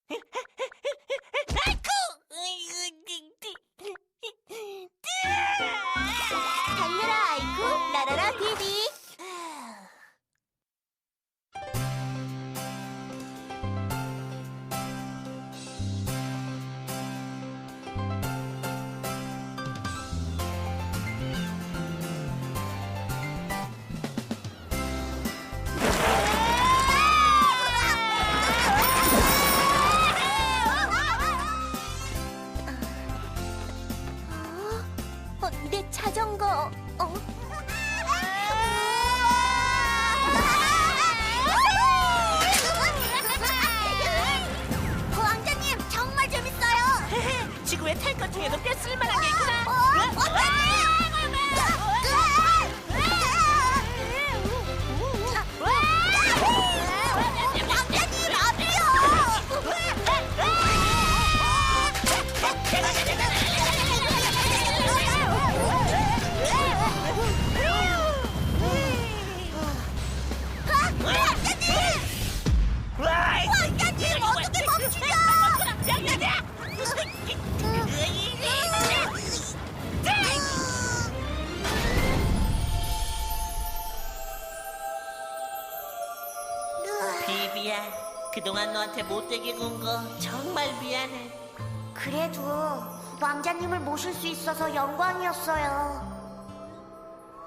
아이쿠! 달려라 아이쿠, 날아라 비비. 내 자전거. 왕자님 정말 재밌어요. 지구에 탈 것 중에도 꽤 쓸만한 게 있구나. 왕자님 앞이요. 왕자님 어떻게 멈추냐? 비비야, 그동안 너한테 못되게 군 거 정말 미안해. 그래도 왕자님을 모실 수 있어서 영광이었어요.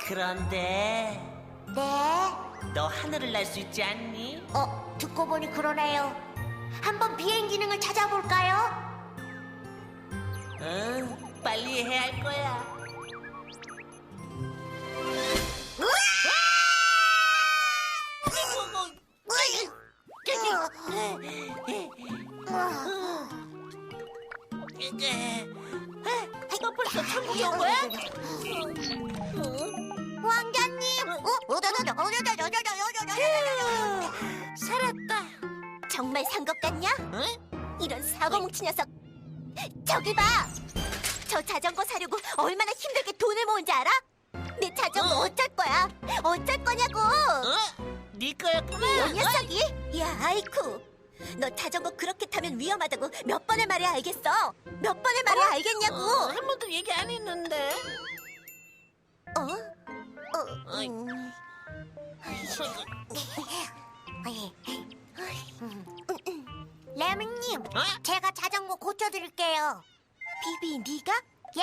그런데 네? 너 하늘을 날 수 있지 않니? 듣고 보니 그러네요. 한번 비행 기능을 찾아볼까요? 응, 빨리 해야 할 거야. 너 벌써 천국에 온 거야? 왕자님! 살았다. 정말 산 것 같냐? 응? 이런 사고뭉치 녀석! 저기 봐! 저 자전거 사려고 얼마나 힘들게 돈을 모은지 알아? 내 자전거 어쩔 거야? 어쩔 거냐고! 네 거였구나. 이 녀석이? 야, 아이쿠! 너 자전거 그렇게 타면 위험하다고 몇 번을 말해야 알겠어? 몇 번을 말해야 알겠냐고! 한 번도 얘기 안 했는데. 어이. 레밍님, 제가 자전거 고쳐드릴게요. 비비, 네가? 예!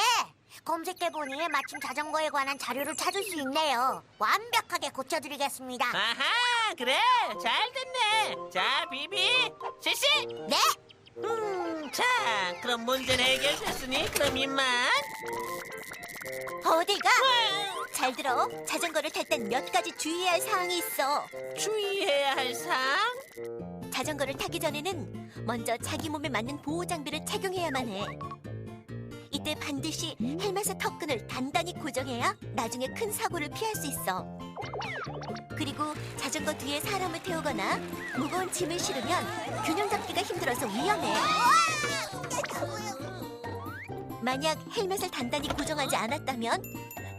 검색해보니 마침 자전거에 관한 자료를 찾을 수 있네요. 완벽하게 고쳐드리겠습니다. 아하, 그래. 잘 됐네. 자, 비비, 실시. 네! 자, 그럼 문제는 해결됐으니 그럼 이만. 어디가? 잘 들어. 자전거를 탈 땐 몇 가지 주의해야 할 사항이 있어. 주의해야 할 사항? 자전거를 타기 전에는 먼저 자기 몸에 맞는 보호 장비를 착용해야만 해. 이때 반드시 헬멧의 턱끈을 단단히 고정해야 나중에 큰 사고를 피할 수 있어. 그리고 자전거 뒤에 사람을 태우거나 무거운 짐을 실으면 균형 잡기가 힘들어서 위험해. 만약 헬멧을 단단히 고정하지 않았다면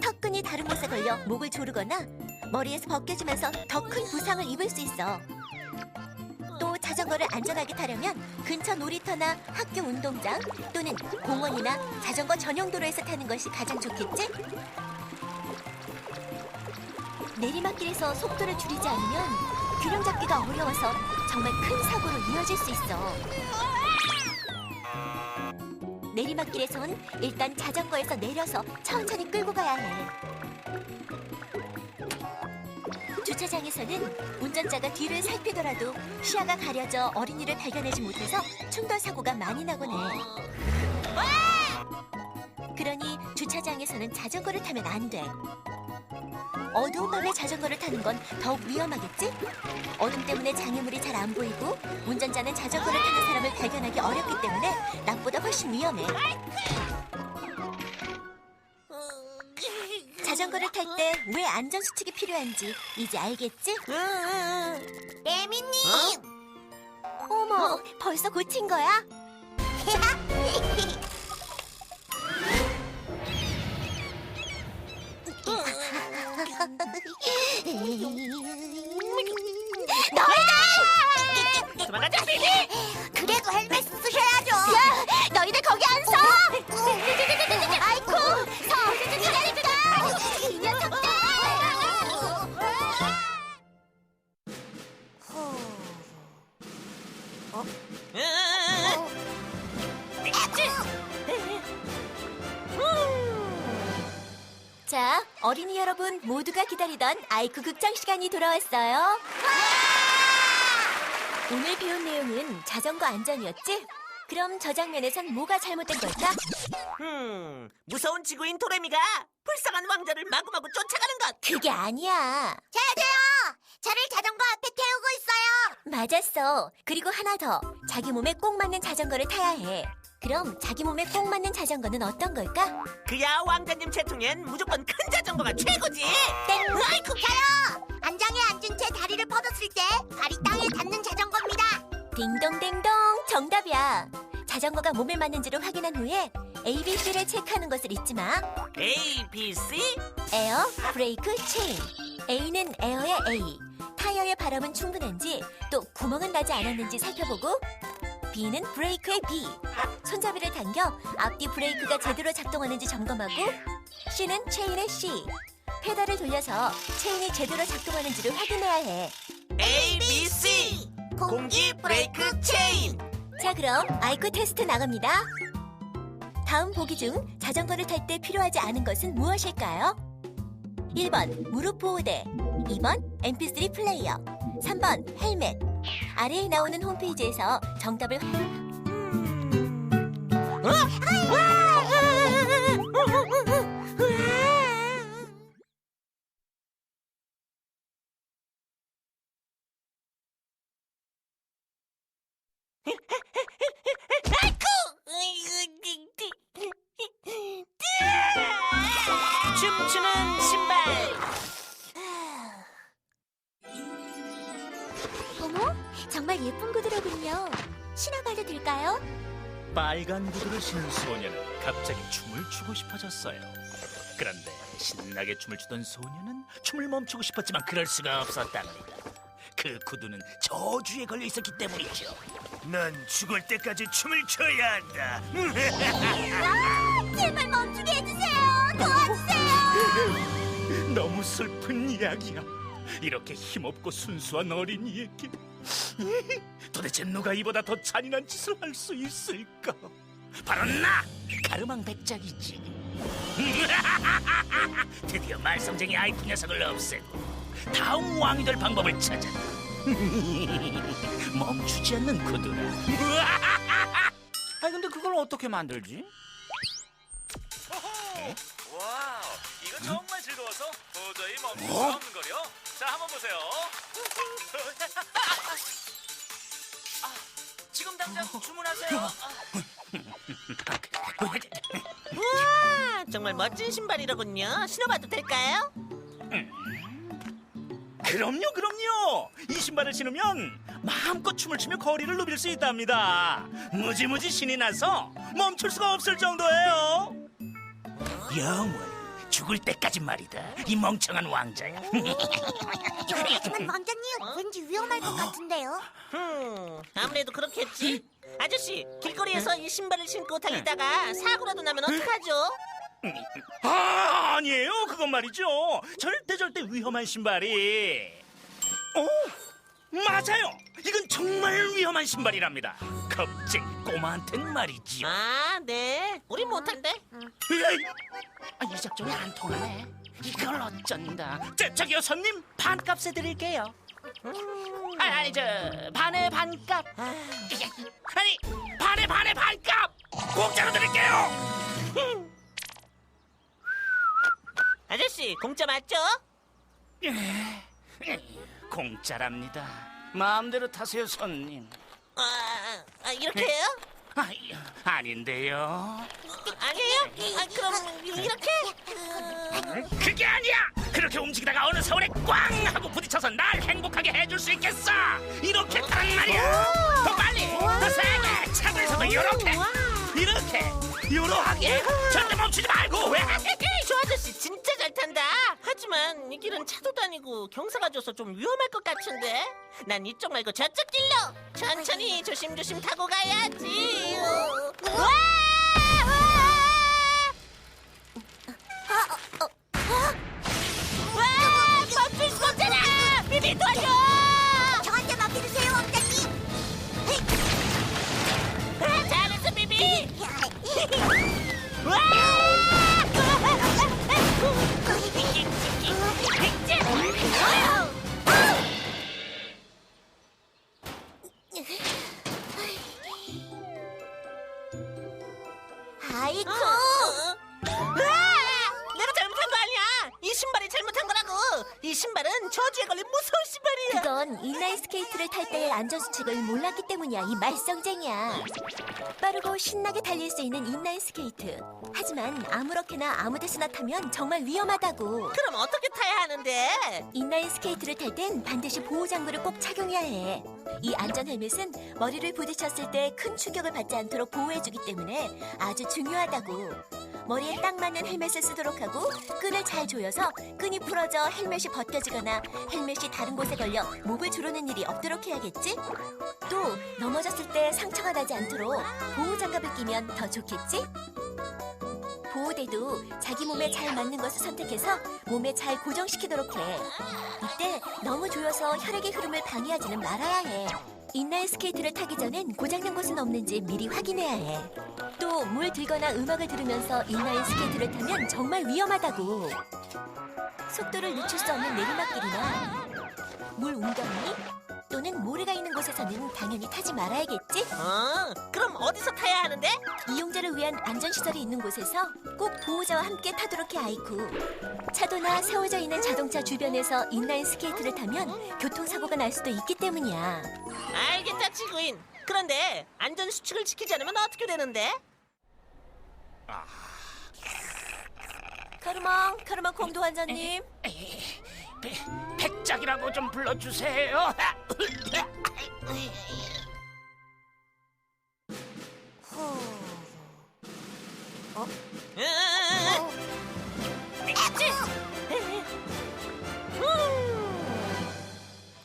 턱끈이 다른 곳에 걸려 목을 조르거나 머리에서 벗겨지면서 더 큰 부상을 입을 수 있어. 또 자전거를 안전하게 타려면 근처 놀이터나 학교 운동장 또는 공원이나 자전거 전용 도로에서 타는 것이 가장 좋겠지? 내리막길에서 속도를 줄이지 않으면 균형 잡기가 어려워서 정말 큰 사고로 이어질 수 있어. 내리막길에선 일단 자전거에서 내려서 천천히 끌고 가야 해. 주차장에서는 운전자가 뒤를 살피더라도 시야가 가려져 어린이를 발견하지 못해서 충돌 사고가 많이 나곤 해. 그러니 주차장에서는 자전거를 타면 안 돼. 어두운 밤에 자전거를 타는 건 더욱 위험하겠지? 어둠 때문에 장애물이 잘 안 보이고 운전자는 자전거를 타는 사람을 발견하기 어렵기 때문에 낮보다 훨씬 위험해. 자전거를 탈 때 왜 안전수칙이 필요한지 이제 알겠지? 레미님! 어머, 벌써 고친 거야? 너희들! 도망가자, 비비! 그래도 헬멧 쓰셔야죠. 야, 너희들 거기 안 서. 아이쿠, 서. 기다릴까? 이 녀석들. 자, 어린이 여러분 모두가 기다리던 아이쿠 극장 시간이 돌아왔어요. 오늘 배운 내용은 자전거 안전이었지? 그럼 저 장면에선 뭐가 잘못된 걸까? 무서운 지구인 도레미가 불쌍한 왕자를 마구마구 쫓아가는 것. 그게 아니야. 저도요. 저를 자전거 앞에 태우고 있어요. 맞았어. 그리고 하나 더. 자기 몸에 꼭 맞는 자전거를 타야 해. 그럼 자기 몸에 꼭 맞는 자전거는 어떤 걸까? 그야 왕자님 채통엔 무조건 큰 자전거가 최고지. 땡! 아이쿠, 저요! 안장에 앉은 채 다리를 뻗었을 때 발이 땅에 닿는 자전거입니다. 딩동댕동, 정답이야. 자전거가 몸에 맞는지를 확인한 후에 ABC를 체크하는 것을 잊지 마. A, B, C. 에어, 브레이크, 체인. A는 에어의 A. 타이어의 바람은 충분한지 또 구멍은 나지 않았는지 살펴보고, B는 브레이크의 B. 손잡이를 당겨 앞뒤 브레이크가 제대로 작동하는지 점검하고, C는 체인의 C. 페달을 돌려서 체인이 제대로 작동하는지를 확인해야 해. A, B, C. 공기, 브레이크, 체인. 자, 그럼 아이쿠 테스트 나갑니다. 다음 보기 중 자전거를 탈 때 필요하지 않은 것은 무엇일까요? 1번 무릎 보호대, 2번 MP3 플레이어, 3번 헬멧. 아래에 나오는 홈페이지에서 정답을 춤추는 신발. 어머, 정말 예쁜 구두로군요. 신어봐도 될까요? 빨간 구두를 신은 소녀는 갑자기 춤을 추고 싶어졌어요. 그런데 신나게 춤을 추던 소녀는 춤을 멈추고 싶었지만 그럴 수가 없었답니다. 그 구두는 저주에 걸려 있었기 때문이죠. 난 죽을 때까지 춤을 춰야 한다. 제발 멈추게 해주세요. 도와주세요. 너무 슬픈 이야기야. 이렇게 힘없고 순수한 어린이에게 도대체 누가 이보다 더 잔인한 짓을 할 수 있을까? 바로 나! 가르망 백작이지. 드디어 말썽쟁이 아이쿠 녀석을 없애고 다음 왕이 될 방법을 찾았다. 멈추지 않는 구두라. 아니 근데 그걸 어떻게 만들지? 와우, 이거 정말 즐거워서 도저히 멈출 수 없는 거려. 자, 한번 보세요. 지금 당장 주문하세요. 우와, 정말 멋진 신발이로군요. 신어봐도 될까요? 그럼요. 이 신발을 신으면 마음껏 춤을 추며 거리를 누빌 수 있답니다. 무지무지 신이 나서 멈출 수가 없을 정도예요. 영원 죽을 때까지 말이다. 이 멍청한 왕자야. 하지만 왕자님, 왠지 위험할 것 같은데요. 아무래도 그렇겠지. 아저씨, 길거리에서 이 신발을 신고 달리다가 사고라도 나면 어떡하죠? 아니에요. 그건 말이죠. 절대 위험한 신발이. 맞아요. 이건 정말 위험한 신발이랍니다. 겁쟁이 꼬마한텐 말이지요. 아, 네. 우린 못한대. 이 작전이 안 통하네. 이걸 어쩐다. 저기요, 손님. 반값에 드릴게요. 아니 저 반의 반값. 아니, 반의 반값 공짜로 드릴게요. 아저씨, 공짜 맞죠? 공짜랍니다. 마음대로 타세요 손님. 이렇게요? 아닌데요. 아니에요? 그럼 이렇게? 그게 아니야. 그렇게 움직이다가 어느 세월에 꽝 하고 부딪혀서 날 행복하게 해줄 수 있겠어. 이렇게 타란 말이야. 더 빨리, 더 세게. 차도에서도 이렇게 요러하게. 절대 멈추지 말고. 저 아저씨 진짜 잘 탄다. 하지만 이 길은 차도 다니고 경사가 져서 좀 위험할 것 같은데. 난 이쪽 말고 저쪽 길로 천천히 조심조심 타고 가야지. 와! 와! 멈출 수 없잖아. 비비 도와줘. 저한테 맡겨주세요, 왕자님. 잘했어, 비비. 와! 아이쿠. 내가 잘못한 거 아니야. 이 신발이 잘못한 거라고. 이 신발은 저주에 걸린 무서운 신발이야. 그건 인라인 스케이트를 탈 때의 안전수칙을 몰랐기 때문이야, 이 말썽쟁이야. 빠르고 신나게 달릴 수 있는 인라인 스케이트. 하지만 아무렇게나 아무데서나 타면 정말 위험하다고. 그럼 어떻게 타야 하는데? 인라인 스케이트를 탈 땐 반드시 보호장구를 꼭 착용해야 해. 이 안전 헬멧은 머리를 부딪혔을 때 큰 충격을 받지 않도록 보호해주기 때문에 아주 중요하다고. 머리에 딱 맞는 헬멧을 쓰도록 하고 끈을 잘 조여서 끈이 풀어져 헬멧이 벗겨지거나 헬멧이 다른 곳에 걸려 목을 조르는 일이 없도록 해야겠지? 또 넘어졌을 때 상처가 나지 않도록 보호장갑을 끼면 더 좋겠지? 보호대도 자기 몸에 잘 맞는 것을 선택해서 몸에 잘 고정시키도록 해. 이때 너무 조여서 혈액의 흐름을 방해하지는 말아야 해. 인라인 스케이트를 타기 전엔 고장난 곳은 없는지 미리 확인해야 해. 또 물 들거나 음악을 들으면서 인라인 스케이트를 타면 정말 위험하다고. 속도를 늦출 수 없는 내리막길이나 물 웅덩이 또는 모래가 있는 곳에서는 당연히 타지 말아야겠지? 그럼 어디서 타야 하는데? 이용자를 위한 안전시설이 있는 곳에서 꼭 보호자와 함께 타도록 해, 아이쿠. 차도나 세워져 있는 자동차 주변에서 인라인 스케이트를 타면 교통사고가 날 수도 있기 때문이야. 알겠다, 지구인. 그런데 안전 수칙을 지키지 않으면 어떻게 되는데? 카르망 공도환자님. 백작이라고 좀 불러주세요.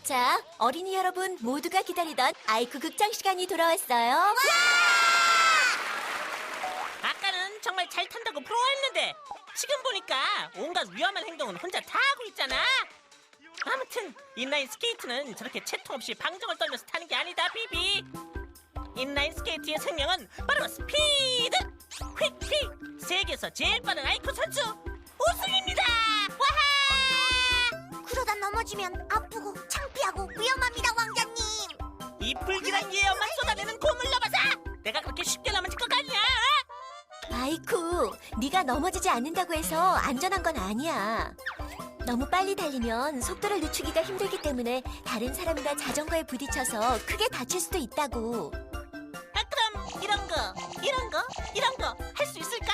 자, 어린이 여러분 모두가 기다리던 아이쿠 극장 시간이 돌아왔어요. 아까는 정말 잘 탄다고 부러워했는데 지금 보니까 온갖 위험한 행동은 혼자 다 하고 있잖아. 아무튼 인라인 스케이트는 저렇게 채통 없이 방정을 떨면서 타는 게 아니다, 비비. 인라인 스케이트의 생명은 바로 스피드! 휙휙! 세계에서 제일 빠른 아이쿠 선수 우승입니다! 와하! 그러다 넘어지면 아프고 창피하고 위험합니다, 왕자님. 이 불길한 예언만 쏟아내는 고물 넘어서 내가 그렇게 쉽게 넘어질 것 같냐? 아이쿠, 네가 넘어지지 않는다고 해서 안전한 건 아니야. 너무 빨리 달리면 속도를 늦추기가 힘들기 때문에 다른 사람이나 자전거에 부딪혀서 크게 다칠 수도 있다고. 그럼 이런 거 할 수 있을까?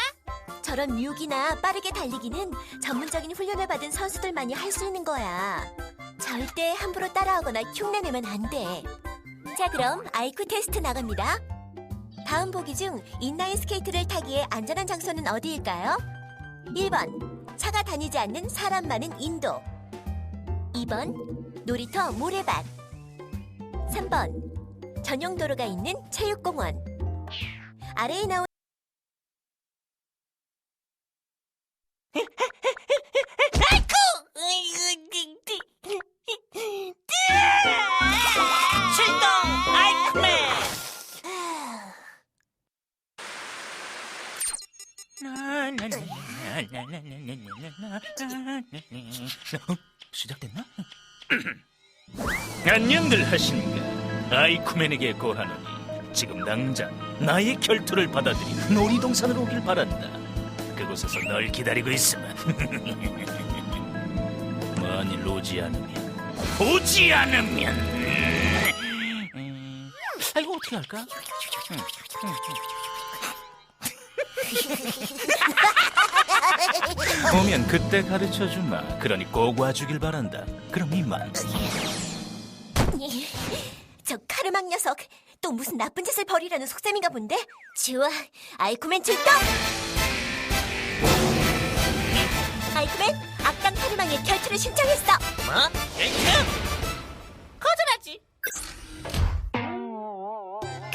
저런 뮤기나 빠르게 달리기는 전문적인 훈련을 받은 선수들만이 할 수 있는 거야. 절대 함부로 따라하거나 흉내내면 안 돼. 자, 그럼 아이쿠 테스트 나갑니다. 다음 보기 중 인라인 스케이트를 타기에 안전한 장소는 어디일까요? 1번, 차가 다니지 않는 사람 많은 인도. 2번, 놀이터 모래밭. 3번, 전용 도로가 있는 체육공원. 아래에 나온 아이쿠! 출동 아이쿠맨! 시작됐나? 안녕들 하신가? 아이쿠맨에게 고하노니 지금 당장 나의 결투를 받아들이 놀이동산으로 오길 바란다. 그곳에서 널 기다리고 있으면 만일 오지 않으면 이거 어떻게 할까? 오면 그때 가르쳐주마. 그러니 꼭 와주길 바란다. 그럼 이만. 저 카르막 녀석 또 무슨 나쁜 짓을 벌이려는 속셈인가 본데? 좋아, 아이쿠맨 출동! 아이쿠맨 최강 파리망에 결투를 신청했어. 뭐? 결투? 거절하지.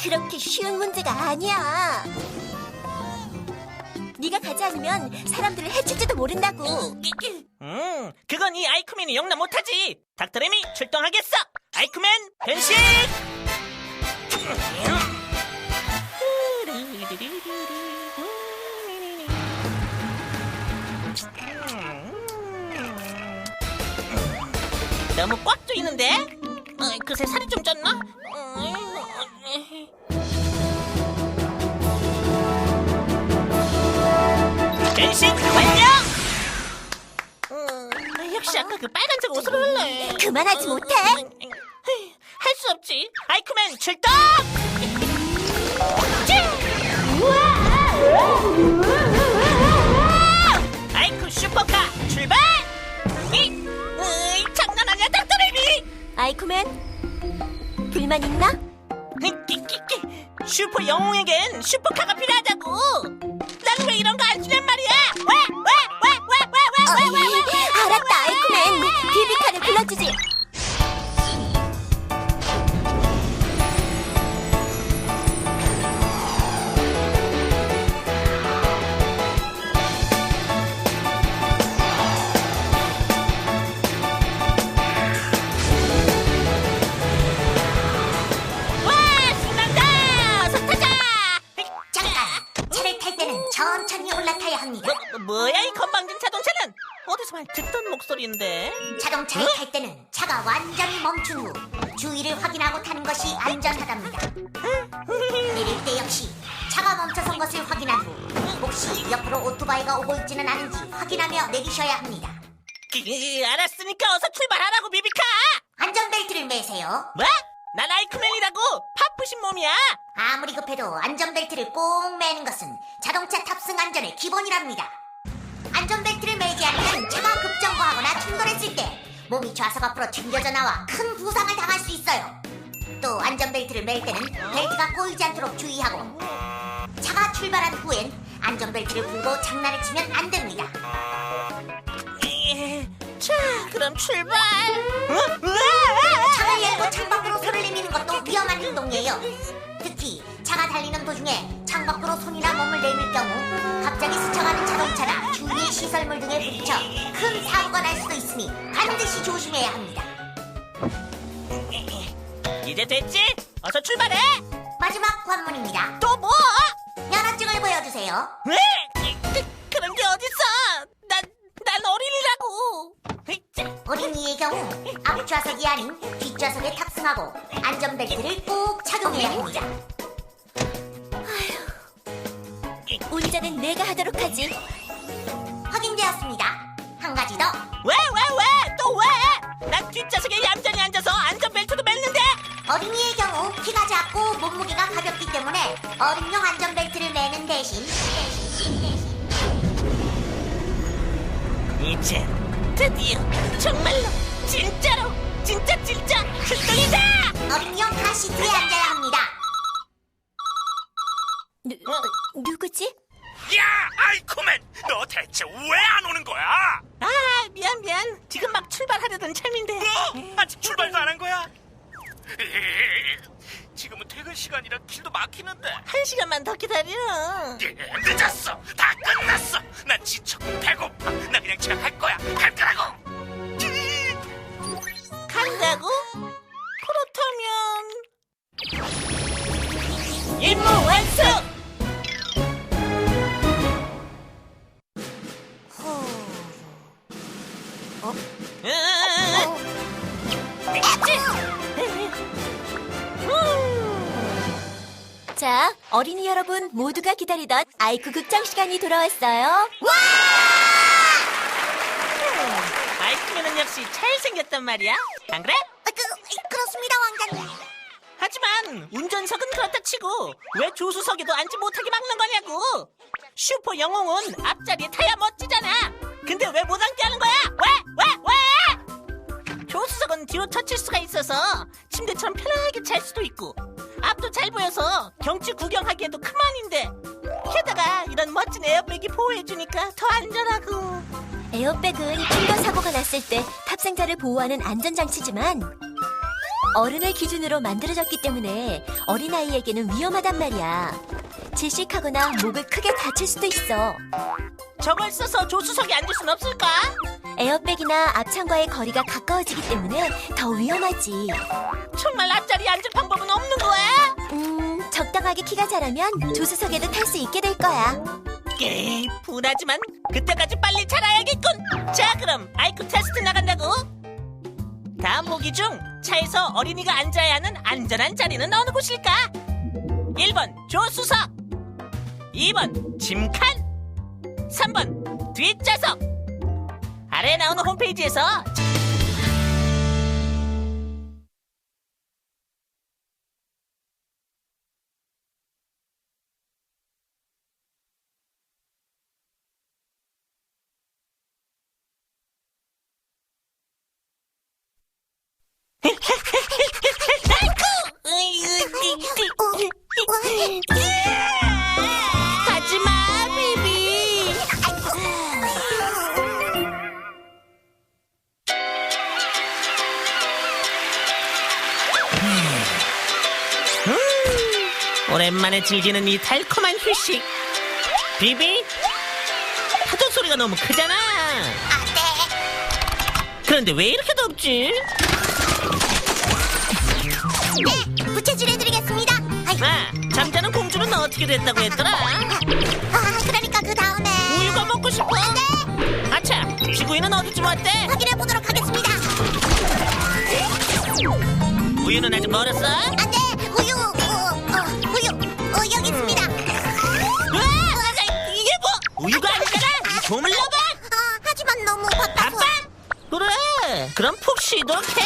그렇게 쉬운 문제가 아니야. 네가 가지 않으면 사람들을 해칠지도 모른다고. 그건 이 아이쿠맨이 용납 못하지. 닥터레미 출동하겠어. 아이쿠맨 변신. 너무 꽉 조이는데? 글쎄 살이 좀 쪘나? 변신 완료! 역시 아까 그 빨간색 옷으로 할래. 그만하지 못해? 할 수 없지. 아이쿠맨 출동! 아이쿠 슈퍼카 출발! 장난 아니야 닥터레미! 아이쿠맨, 불만 있나? 슈퍼 영웅에겐 슈퍼카가 필요하다고. 난 왜 이런 거 안 주냔 말이야. 알았다, 아이쿠맨. 비비카를 불러주지. 와 신난다. 서 타자. 잠깐, 차를 탈 때는 천천히 올라타야 합니다. 뭐야 이 건방진 자동차는? 어디서 많이 듣던 목소리인데. 자동차를 탈 때는 차가 완전히 멈춘 후 주위를 확인하고 타는 것이 안전하답니다. 내릴 때 역시 차가 멈춰선 것을 확인한 후 혹시 옆으로 오토바이가 오고 있지는 않은지 확인하며 내리셔야 합니다. 알았으니까 어서 출발하라고 비비카. 안전벨트를 매세요. 뭐? 난 아이쿠맨이라고. 파푸신 몸이야. 아무리 급해도 안전벨트를 꼭 매는 것은 자동차 탑승 안전의 기본이랍니다. 안전벨트를 매지 않으면 차가 급정거하거나 충돌했을 때 몸이 좌석 앞으로 튕겨져 나와 큰 부상을 당할 수 있어요. 또 안전벨트를 멜 때는 벨트가 꼬이지 않도록 주의하고 차가 출발한 후엔 안전벨트를 풀고 장난을 치면 안 됩니다. 자, 그럼 출발. 차를 열고 창밖으로 손을 내미는 것도 위험한 행동이에요. 특히 차가 달리는 도중에 창밖으로 손이나 몸을 내밀 경우 갑자기 스쳐가는 자동차나 주위의 시설물 등에 부딪혀 큰 사고가 날 수도 있으니 반드시 조심해야 합니다. 이제 됐지? 어서 출발해. 마지막 관문입니다. 또 뭐? 면허증을 보여주세요. 그런 게 어딨어? 난 어린이라고. 어린이의 경우 앞좌석이 아닌 뒷좌석에 탑승하고 안전벨트를 꼭 착용해야 합니다. 운전은 내가 하도록 하지. 확인되었습니다. 한 가지 더. 왜? 또 왜? 난 뒷좌석에 얌전히 앉아서 안전벨트도 맸는데. 어린이의 경우 키가 작고 몸무게가 가볍기 때문에 어린용 안전벨트를 매는 대신 이제 드디어 정말로 진짜 출동이다. 어린이용 카시트에 앉아야 합니다. 누구지? 야, 아이쿠맨, 너 대체 왜 안 오는 거야? 아 미안 지금 막 출발하려던 참인데. 뭐? 아직 출발도 안 한 거야? 지금은 퇴근 시간이라 길도 막히는데. 1시간만 더 기다려. 늦었어. 다 끝났어. 난 지쳤고 배고파. 나 그냥 집에 갈 거야. 갈 거라고. 간다고? 그렇다면 임무 완수. 자, 어린이 여러분 모두가 기다리던 아이쿠 극장 시간이 돌아왔어요. 아이쿠맨은 역시 잘생겼단 말이야. 안 그래? 그렇습니다, 왕자님. 하지만 운전석은 그렇다 치고 왜 조수석에도 앉지 못하게 막는 거냐고. 슈퍼 영웅은 앞자리에 타야 멋지잖아. 근데 왜 못 앉게 하는 거야? 왜? 조수석은 뒤로 터칠 수가 있어서 침대처럼 편하게 잘 수도 있고 앞도 잘 보여서 경치 구경하기에도 그만인데 게다가 이런 멋진 멋진 에어백이 보호해주니까 더 안전하고. 에어백은 충돌 사고가 났을 때 탑승자를 보호하는 안전장치지만 어른을 기준으로 만들어졌기 때문에 어린아이에게는 위험하단 말이야. 질식하거나 목을 크게 다칠 수도 있어. 저걸 써서 조수석에 앉을 순 없을까? 에어백이나 앞창과의 거리가 가까워지기 때문에 더 위험하지. 정말 앞자리에 앉을 방법은 없는 거야? 적당하게 키가 자라면 조수석에도 탈 수 있게 될 거야. 분하지만 그때까지 빨리 자라야겠군. 자, 그럼 아이쿠 테스트 나간다고. 다음 보기 중 차에서 어린이가 앉아야 하는 안전한 자리는 어느 곳일까? 1번 조수석, 2번 짐칸, 3번 뒷좌석. 아래에 나오는 홈페이지에서 하지마, 비비. 오랜만에 즐기는 이 달콤한 휴식. 비비, 파도 소리가 너무 크잖아. 그런데 왜 이렇게 덥지? 네, 부채질 해드리겠습니다. 아, 잠자는 공주는 어떻게 됐다고 했더라? 그러니까 그 다음에 우유가 먹고 싶어? 네. 아차, 지구인은 어디쯤 왔대? 확인해 보도록 하겠습니다. 우유는 아직 멀었어? 네, 우유 여기 있습니다. 으아! 이게 뭐? 우유가 아니잖아! 이 조물러봐! 하지만 너무 바빠서. 바빠? 그래, 그럼 푹 쉬도록 해.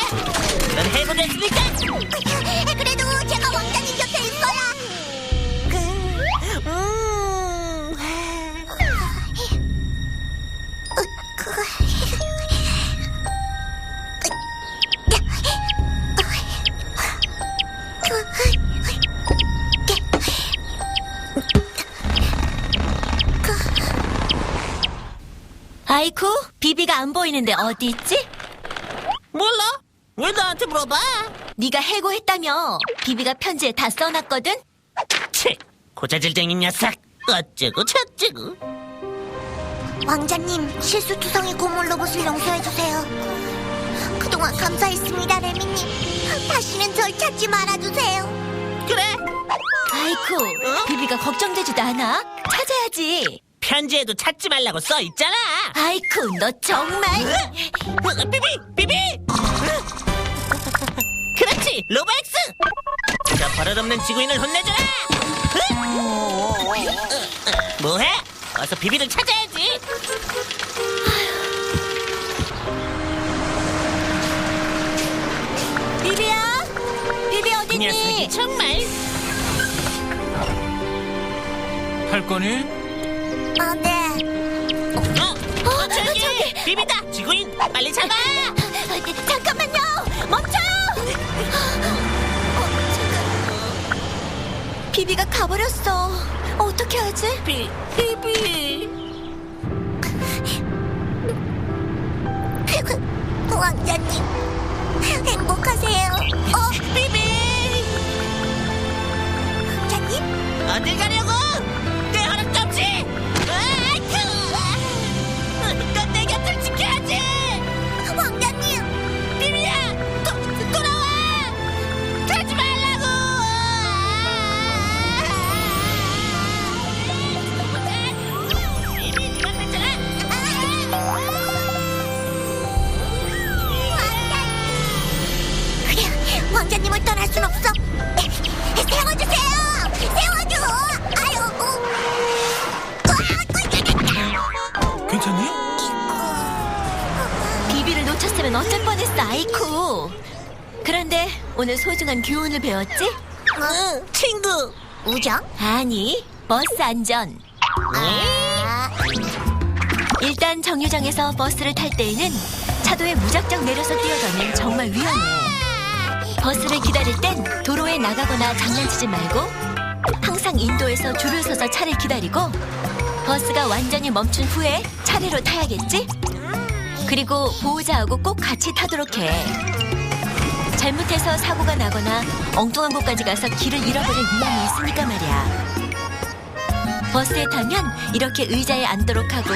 넌 해고됐으니까. 그래도 제가 왕자님 곁에 있어야. 아이쿠, 비비가 안 보이는데 어디 있지? 몰라? 왜 나한테 물어봐? 네가 해고했다며. 비비가 편지에 다 써놨거든. 치, 고자질쟁이 녀석. 어쩌고 저쩌고. 왕자님, 실수투성이 고물 로봇을 용서해주세요. 그동안 감사했습니다, 레미님. 다시는 절 찾지 말아주세요. 그래, 아이쿠, 비비가 걱정되지도 않아? 찾아야지. 편지에도 찾지 말라고 써 있잖아. 아이쿠, 너 정말. 비비! 그렇지, 로보엑스! 저 버릇없는 지구인을 혼내줘라! 뭐해? 어서 비비를 찾아야지. 비비야? 비비 이 어딨니? 녀석이 정말. 할 거니? 네. 저기 비비다. 지구인 빨리 잡아. 잠깐만요. 멈춰. 비비가 가버렸어. 어떻게 하지? 비비. 왕자님, 행복하세요. 비비. 왕자님? 어딜 가려고? 내 허락도 없이. 넌 내 곁을 지켜야지. 왕자님! 비비야, 돌아와. 가지 말라고. 비비, 그만 됐잖아. 왕자님을 떠날 순 없어. 세워주세요. 세워줘. 아유. 괜찮니? 비비를 놓쳤으면 어쩔 뻔했어, 아이쿠. 그런데 오늘 소중한 교훈을 배웠지? 친구. 우정? 아니, 버스 안전. 일단 정류장에서 버스를 탈 때에는 차도에 무작정 내려서 뛰어가면 정말 위험해. 버스를 기다릴 땐 도로에 나가거나 장난치지 말고 항상 인도에서 줄을 서서 차를 기다리고 버스가 완전히 멈춘 후에 차례로 타야겠지? 그리고 보호자하고 꼭 같이 타도록 해. 잘못해서 사고가 나거나 엉뚱한 곳까지 가서 길을 잃어버릴 위험이 있으니까 말이야. 버스에 타면 이렇게 의자에 앉도록 하고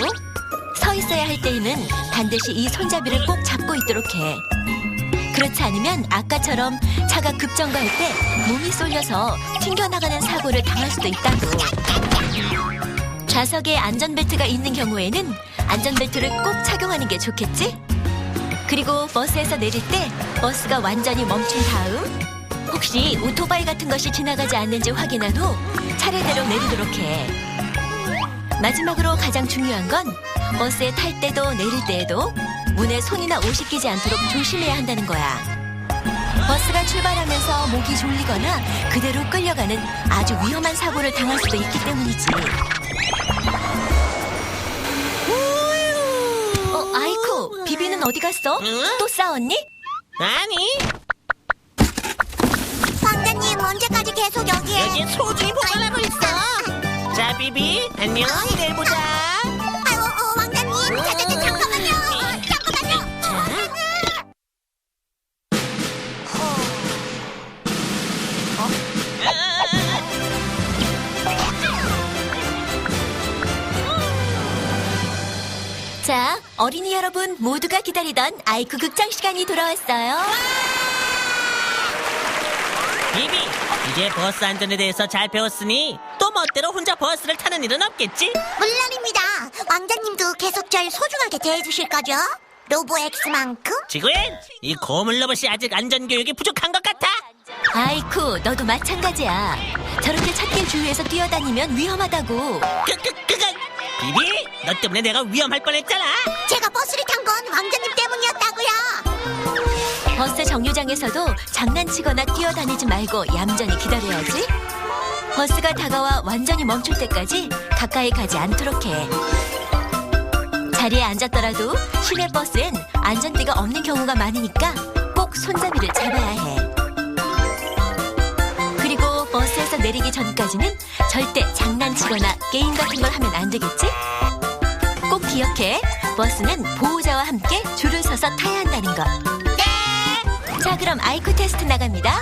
서 있어야 할 때에는 반드시 이 손잡이를 꼭 잡고 있도록 해. 그렇지 않으면 아까처럼 차가 급정거할 때 몸이 쏠려서 튕겨나가는 사고를 당할 수도 있다고. 좌석에 안전벨트가 있는 경우에는 안전벨트를 꼭 착용하는 게 좋겠지? 그리고 버스에서 내릴 때 버스가 완전히 멈춘 다음 혹시 오토바이 같은 것이 지나가지 않는지 확인한 후 차례대로 내리도록 해. 마지막으로 가장 중요한 건 버스에 탈 때도 내릴 때에도 문에 손이나 옷이 끼지 않도록 조심해야 한다는 거야. 버스가 출발하면서 목이 졸리거나 그대로 끌려가는 아주 위험한 사고를 당할 수도 있기 때문이지. 아이쿠, 비비는 어디 갔어? 응? 또 싸웠니? 아니, 왕자님 언제까지 계속 여기에? 여기 소중히 보관하고 있어. 자, 비비, 안녕. 내일 보자. 아이고, 왕자님, 잠깐만요. 자, 어린이 여러분 모두가 기다리던 아이쿠 극장 시간이 돌아왔어요. 비비, 이제 버스 안전에 대해서 잘 배웠으니 또 멋대로 혼자 버스를 타는 일은 없겠지? 물론입니다. 왕자님도 계속 절 소중하게 대해주실 거죠? 로보엑스만큼? 지구엔 이 고물 로봇이 아직 안전교육이 부족한 것 같아. 아이쿠, 너도 마찬가지야. 저렇게 찻길 주위에서 뛰어다니면 위험하다고. 그건 비비, 너 때문에 내가 위험할 뻔했잖아. 제가 버스를 탄 건 왕자님 때문이었다고요. 버스 정류장에서도 장난치거나 뛰어다니지 말고 얌전히 기다려야지. 버스가 다가와 완전히 멈출 때까지 가까이 가지 않도록 해. 자리에 앉았더라도 시내 버스엔 안전띠가 없는 경우가 많으니까 꼭 손잡이를 잡아야 해. 그리고 버스에서 내리기 전까지는 절대 장난치거나 게임 같은 걸 하면 안 되겠지? 꼭 기억해. 버스는 보호자와 함께 줄을 서서 타야 한다는 거. 네! 자, 그럼 아이쿠 테스트 나갑니다.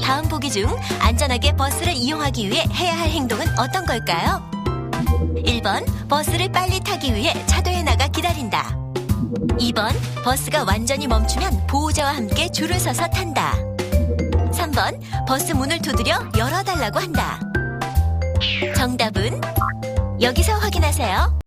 다음 보기 중 안전하게 버스를 이용하기 위해 해야 할 행동은 어떤 걸까요? 1번, 버스를 빨리 타기 위해 차도에 나가 기다린다. 2번, 버스가 완전히 멈추면 보호자와 함께 줄을 서서 탄다. 3번, 버스 문을 두드려 열어달라고 한다. 정답은 여기서 확인하세요.